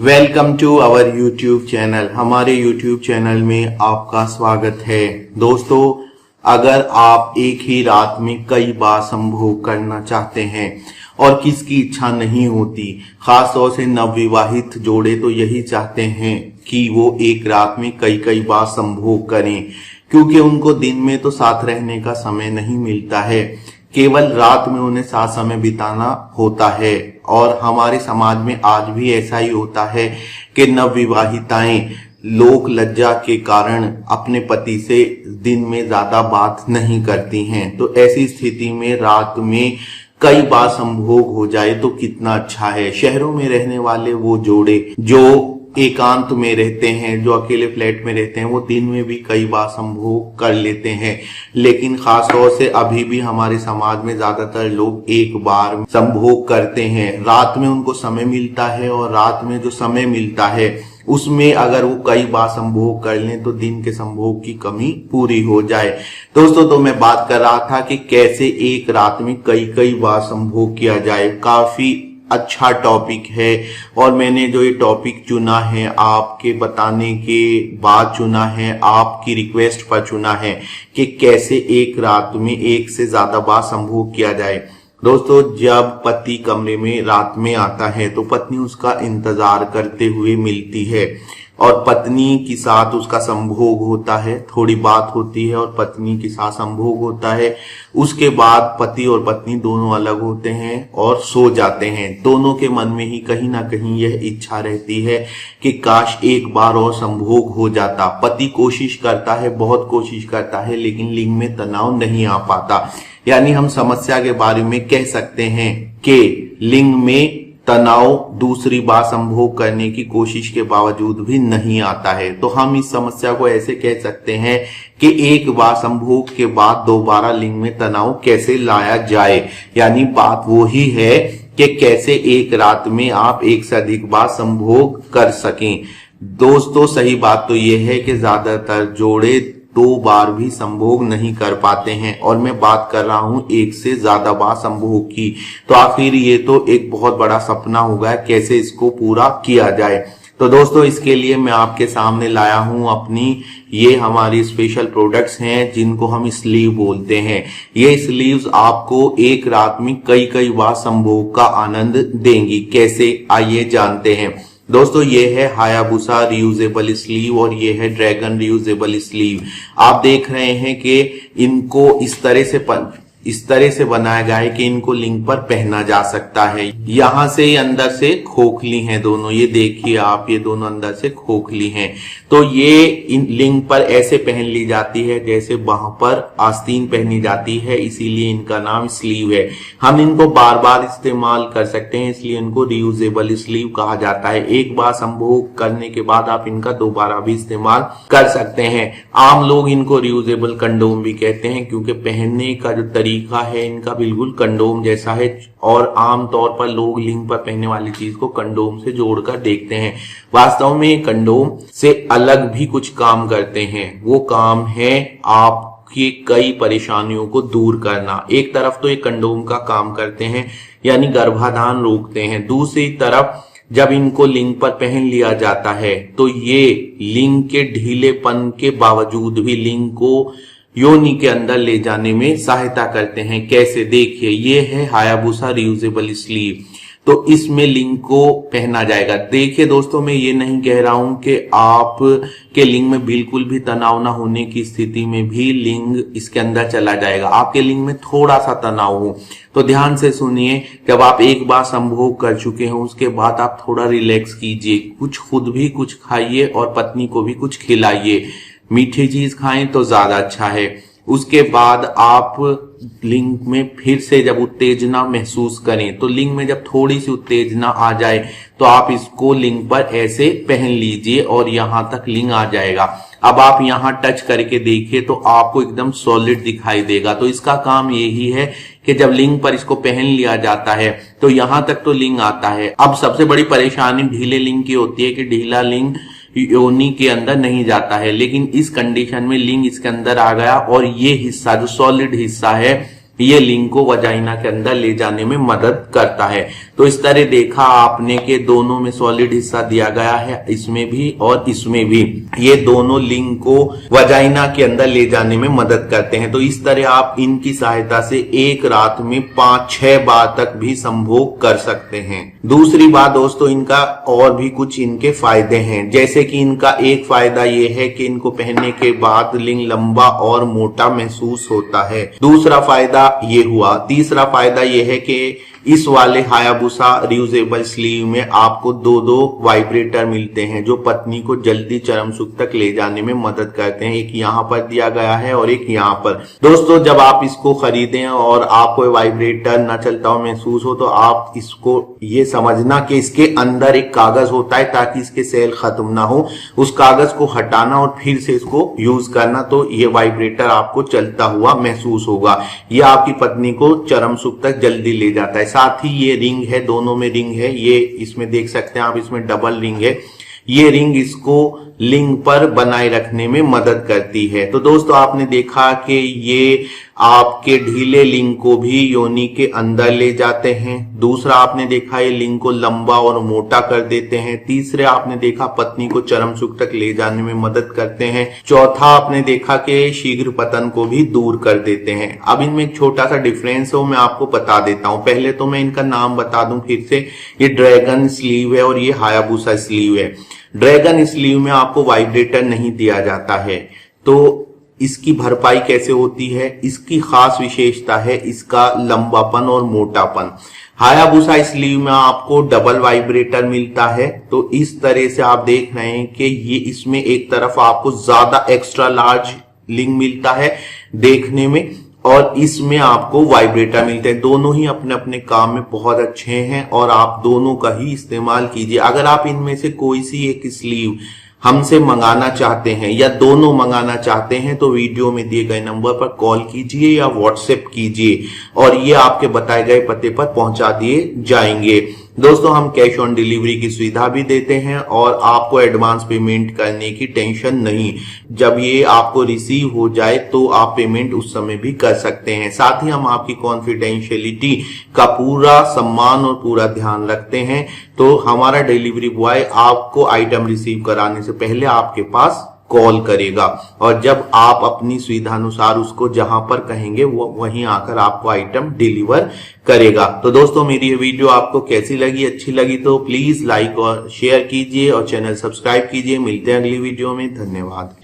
Welcome to our YouTube channel. हमारे YouTube channel में आपका स्वागत है। दोस्तों, अगर आप एक ही रात में कई बार संभोग करना चाहते हैं और किसकी इच्छा नहीं होती, खास तौर से नवविवाहित जोड़े तो यही चाहते हैं कि वो एक रात में कई बार संभोग करें, क्योंकि उनको दिन में तो साथ रहने का समय नहीं मिलता है, केवल रात में उन्हें साथ समय बिताना होता है। और हमारे समाज में आज भी ऐसा ही होता है कि नवविवाहिताएं लोक लज्जा के कारण अपने पति से दिन में ज्यादा बात नहीं करती हैं। तो ऐसी स्थिति में रात में कई बार संभोग हो जाए तो कितना अच्छा है। शहरों में रहने वाले वो जोड़े जो एकांत में रहते हैं, जो अकेले फ्लैट में रहते हैं, वो दिन में भी कई बार संभोग कर लेते हैं, लेकिन खास तौर से अभी भी हमारे समाज में ज्यादातर लोग एक बार संभोग करते हैं। रात में उनको समय मिलता है और रात में जो समय मिलता है उसमें अगर वो कई बार संभोग कर लें तो दिन के संभोग की कमी पूरी हो जाए। दोस्तों, तो मैं बात कर रहा था कि कैसे एक रात में कई बार संभोग किया जाए। काफी अच्छा टॉपिक है और मैंने जो ये टॉपिक चुना है आपके बताने के बाद चुना है, आपकी रिक्वेस्ट पर चुना है कि कैसे एक रात में एक से ज्यादा बार संभोग किया जाए। दोस्तों, जब पति कमरे में रात में आता है तो पत्नी उसका इंतजार करते हुए मिलती है और पत्नी के साथ उसका संभोग होता है, थोड़ी बात होती है और पत्नी के साथ संभोग होता है। उसके बाद पति और पत्नी दोनों अलग होते हैं और सो जाते हैं। दोनों के मन में ही कहीं ना कहीं यह इच्छा रहती है कि काश एक बार और संभोग हो जाता। पति कोशिश करता है, बहुत कोशिश करता है, लेकिन लिंग में तनाव नहीं आ पाता। यानी हम समस्या के बारे में कह सकते हैं कि लिंग में तनाव दूसरी बार संभोग करने की कोशिश के बावजूद भी नहीं आता है। तो हम इस समस्या को ऐसे कह सकते हैं कि एक बार संभोग के बाद दोबारा लिंग में तनाव कैसे लाया जाए। यानी बात वो ही है कि कैसे एक रात में आप एक से अधिक बार संभोग कर सकें। दोस्तों, सही बात तो ये है कि ज्यादातर जोड़े 2 बार भी संभोग नहीं कर पाते हैं और मैं बात कर रहा हूं एक से ज्यादा बार संभोग की। तो आखिर ये तो एक बहुत बड़ा सपना होगा, कैसे इसको पूरा किया जाए। तो दोस्तों, इसके लिए मैं आपके सामने लाया हूं अपनी ये हमारी स्पेशल प्रोडक्ट्स हैं जिनको हम स्लीव बोलते हैं। ये स्लीव्स आपको एक रात में कई बार संभोग का आनंद देंगी। कैसे, आइए जानते हैं। दोस्तों, ये है हायाबुसा रियूजेबल स्लीव और ये है ड्रैगन रियूजेबल स्लीव। आप देख रहे हैं कि इनको इस तरह से बनाया गया है कि इनको लिंग पर पहना जा सकता है। यहां से अंदर से खोखली हैं दोनों, ये देखिए आप, ये दोनों अंदर से खोखली हैं। तो ये इन लिंग पर ऐसे पहन ली जाती है जैसे वहां पर आस्तीन पहनी जाती है, इसीलिए इनका नाम स्लीव है। हम इनको बार बार इस्तेमाल कर सकते हैं, इसलिए इनको रियूजेबल स्लीव कहा जाता है। एक बार संभोग करने के बाद आप इनका दोबारा भी इस्तेमाल कर सकते हैं। आम लोग इनको रियूजेबल कंडोम भी कहते हैं, क्योंकि पहनने का जो तरीका है इनका बिल्कुल कंडोम जैसा है और आम तौर पर लोग लिंग पर पहनने वाली चीज को कंडोम से जोड़कर देखते हैं। वास्तव में कंडोम से अलग भी कुछ काम करते हैं। वो काम है आपकी कई परेशानियों को दूर करना। एक तरफ तो ये कंडोम का काम करते हैं, यानी गर्भाधान रोकते हैं। दूसरी तरफ जब इनको लिंग पर पहन लिया जाता है तो ये लिंग के ढीलेपन के बावजूद भी लिंग को योनि के अंदर ले जाने में सहायता करते हैं। कैसे, देखिए, ये है हायाबुसा रियूजेबल स्लीव। तो इसमें लिंग को पहना जाएगा। देखिए दोस्तों, मैं ये नहीं कह रहा हूं कि आप के लिंग में बिल्कुल भी तनाव ना होने की स्थिति में भी लिंग इसके अंदर चला जाएगा। आपके लिंग में थोड़ा सा तनाव हो तो ध्यान से सुनिए। जब आप एक बार संभोग कर चुके हो उसके बाद आप थोड़ा रिलैक्स कीजिए, कुछ खुद भी कुछ खाइए और पत्नी को भी कुछ खिलाइए। मीठी चीज खाएं तो ज्यादा अच्छा है। उसके बाद आप लिंग में फिर से जब उत्तेजना महसूस करें, तो लिंग में जब थोड़ी सी उत्तेजना आ जाए तो आप इसको लिंग पर ऐसे पहन लीजिए और यहां तक लिंग आ जाएगा। अब आप यहां टच करके देखिए तो आपको एकदम सॉलिड दिखाई देगा। तो इसका काम यही है कि जब लिंग पर इसको पहन लिया जाता है तो यहां तक तो लिंग आता है। अब सबसे बड़ी परेशानी ढीले लिंग की होती है कि ढीला लिंग योनि के अंदर नहीं जाता है, लेकिन इस कंडीशन में लिंग इसके अंदर आ गया और ये हिस्सा जो सॉलिड हिस्सा है ये लिंग को वजाइना के अंदर ले जाने में मदद करता है। तो इस तरह देखा आपने कि दोनों में सॉलिड हिस्सा दिया गया है, इसमें भी और इसमें भी। ये दोनों लिंग को वजाइना के अंदर ले जाने में मदद करते हैं। तो इस तरह आप इनकी सहायता से एक रात में 5-6 बार तक भी संभोग कर सकते हैं। दूसरी बात दोस्तों, इनका और भी कुछ इनके फायदे हैं, जैसे कि इनका एक फायदा ये है कि इनको पहनने के बाद लिंग लंबा और मोटा महसूस होता है। दूसरा फायदा ये हुआ। तीसरा फायदा ये है कि इस वाले हायाबुसा रियूजेबल स्लीव में आपको दो वाइब्रेटर मिलते हैं जो पत्नी को जल्दी चरम सुख तक ले जाने में मदद करते हैं। एक यहाँ पर दिया गया है और एक यहाँ पर। दोस्तों जब आप इसको खरीदें और आपको वाइब्रेटर न चलता हो महसूस हो, तो आप इसको ये समझना कि इसके अंदर एक कागज होता है ताकि इसके सेल खत्म ना हो, उस कागज को हटाना और फिर से इसको यूज करना, तो ये वाइब्रेटर आपको चलता हुआ महसूस होगा। यह आपकी पत्नी को चरम सुख तक जल्दी ले जाता है। साथ ही ये रिंग है, दोनों में रिंग है, ये इसमें देख सकते हैं आप, इसमें डबल रिंग है। ये रिंग इसको लिंग पर बनाए रखने में मदद करती है। तो दोस्तों आपने देखा कि ये आपके ढीले लिंग को भी योनि के अंदर ले जाते हैं। दूसरा आपने देखा ये लिंग को लंबा और मोटा कर देते हैं। तीसरे आपने देखा पत्नी को चरम सुख तक ले जाने में मदद करते हैं। चौथा आपने देखा कि शीघ्र पतन को भी दूर कर देते हैं। अब इनमें एक छोटा सा डिफरेंस है वो मैं आपको बता देता हूं। पहले तो मैं इनका नाम बता दूं फिर से, ये ड्रैगन स्लीव है और ये हायाबुसा स्लीव है। ड्रैगन स्लीव में आपको वाइब्रेटर नहीं दिया जाता है। तो इसकी भरपाई कैसे होती है? इसकी खास विशेषता है इसका लंबापन और मोटापन। हायाबुसा स्लीव में आपको डबल वाइब्रेटर मिलता है। तो इस तरह से आप देख रहे हैं कि ये इसमें एक तरफ आपको ज्यादा एक्स्ट्रा लार्ज लिंग मिलता है देखने में, और इसमें आपको वाइब्रेटर मिलते हैं। दोनों ही अपने अपने काम में बहुत अच्छे हैं और आप दोनों का ही इस्तेमाल कीजिए। अगर आप इनमें से कोई सी एक स्लीव हमसे मंगाना चाहते हैं या दोनों मंगाना चाहते हैं तो वीडियो में दिए गए नंबर पर कॉल कीजिए या व्हाट्सएप कीजिए और ये आपके बताए गए पते पर पहुंचा दिए जाएंगे। दोस्तों हम कैश ऑन डिलीवरी की सुविधा भी देते हैं और आपको एडवांस पेमेंट करने की टेंशन नहीं। जब ये आपको रिसीव हो जाए तो आप पेमेंट उस समय भी कर सकते हैं। साथ ही हम आपकी कॉन्फिडेंशियलिटी का पूरा सम्मान और पूरा ध्यान रखते हैं। तो हमारा डिलीवरी बॉय आपको आइटम रिसीव कराने से पहले आपके पास कॉल करेगा और जब आप अपनी सुविधा अनुसार उसको जहां पर कहेंगे वो वहीं आकर आपको आइटम डिलीवर करेगा। तो दोस्तों मेरी ये वीडियो आपको कैसी लगी? अच्छी लगी तो प्लीज लाइक और शेयर कीजिए और चैनल सब्सक्राइब कीजिए। मिलते हैं अगली वीडियो में। धन्यवाद।